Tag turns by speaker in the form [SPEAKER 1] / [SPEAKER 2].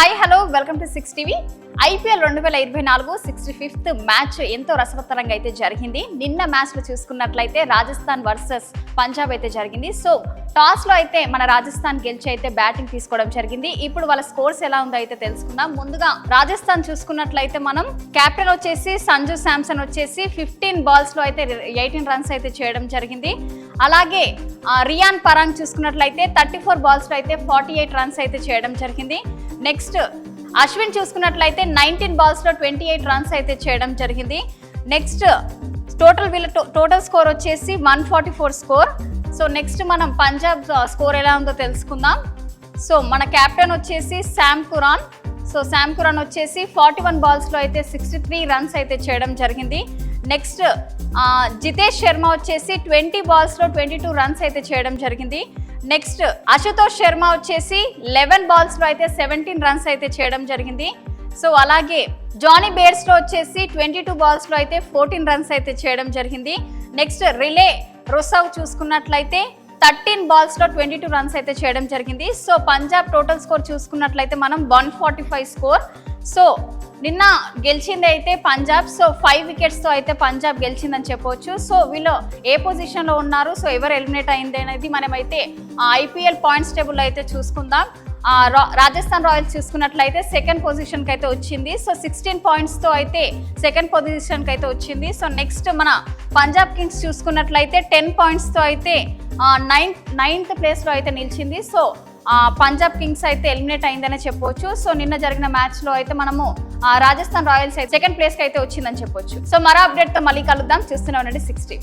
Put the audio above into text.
[SPEAKER 1] Hi hello welcome to 6 TV. IPL 2024 65th match ఎంతో రసవత్తరంగా అయితే జరిగింది. నిన్న మ్యాచ్ లో చూసుకున్నట్లయితే రాజస్థాన్ వర్సెస్ పంజాబ్ అయితే జరిగింది. సో టాస్ లో అయితే మన రాజస్థాన్ గెలిచి అయితే బ్యాటింగ్ తీసుకోవడం జరిగింది. ఇప్పుడు వాళ్ళ స్కోర్స్ ఎలా ఉందో అయితే తెలుసుకుందాం. ముందుగా రాజస్థాన్ చూసుకున్నట్లయితే మనం కెప్టెన్ వచ్చేసి సంజు శాంసన్ వచ్చేసి 15 బాల్స్ లో అయితే 18 రన్స్ అయితే చేయడం జరిగింది. అలాగే రియాన్ పరాగ్ చూసుకున్నట్లయితే 34 బాల్స్ లో అయితే 48 రన్స్ అయితే చేయడం జరిగింది. నెక్స్ట్ అశ్విన్ చూసుకున్నట్లయితే 19 బాల్స్ లో 28 రన్స్ అయితే చేయడం జరిగింది. నెక్స్ట్ టోటల్ స్కోర్ వచ్చేసి 144 స్కోర్. సో నెక్స్ట్ మనం పంజాబ్ స్కోర్ ఎలా ఉందో తెలుసుకుందాం. సో మన కెప్టెన్ వచ్చేసి శామ్ కురాన్ వచ్చేసి 41 బాల్స్ లో అయితే 63 రన్స్ అయితే చేయడం జరిగింది. నెక్స్ట్ జితేష్ శర్మ వచ్చేసి 20 బాల్స్ లో 22 రన్స్ అయితే చేయడం జరిగింది. నెక్స్ట్ అశుతోష్ శర్మ వచ్చేసి 11 బాల్స్ లో అయితే 17 రన్స్ అయితే చేయడం జరిగింది. సో అలాగే జానీ బేర్స్ లో వచ్చేసి 22 బాల్స్ లో అయితే 14 రన్స్ అయితే చేయడం జరిగింది. నెక్స్ట్ రిలే రొసవ్ చూసుకున్నట్లయితే 13 బాల్స్ లో 22 రన్స్ అయితే చేయడం జరిగింది. సో పంజాబ్ టోటల్ స్కోర్ చూసుకున్నట్లయితే మనం 145 స్కోర్. సో నిన్న గెలిచింది అయితే పంజాబ్. సో 5 వికెట్స్ తో అయితే పంజాబ్ గెలిచిందని చెప్పవచ్చు. సో వీళ్ళు ఏ పొజిషన్ లో ఉన్నారు, సో ఎవరు ఎలిమినేట్ అయింది అనేది మనమైతే ఐపీఎల్ పాయింట్స్ టేబుల్ లో అయితే చూసుకుందాం. రాజస్థాన్ రాయల్స్ చూసుకున్నట్లయితే సెకండ్ పొజిషన్ కి అయితే వచ్చింది. సో 16 పాయింట్స్ తో అయితే సెకండ్ పొజిషన్ కి అయితే వచ్చింది. సో నెక్స్ట్ మన పంజాబ్ కింగ్స్ చూసుకున్నట్లయితే 10 పాయింట్స్ తో అయితే నైన్త్ ప్లేస్ లో అయితే నిలిచింది. సో పంజాబ్ కింగ్స్ అయితే ఎలిమినేట్ అయిందనే చెప్పొచ్చు. సో నిన్న జరిగిన మ్యాచ్ లో అయితే మనము రాజస్థాన్ రాయల్స్ అయితే సెకండ్ ప్లేస్ కి అయితే వచ్చిందని చెప్పొచ్చు. సో మరో అప్డేట్ తో మళ్ళీ కలుద్దాం. చూస్తూనే ఉండండి 6 టీవీ.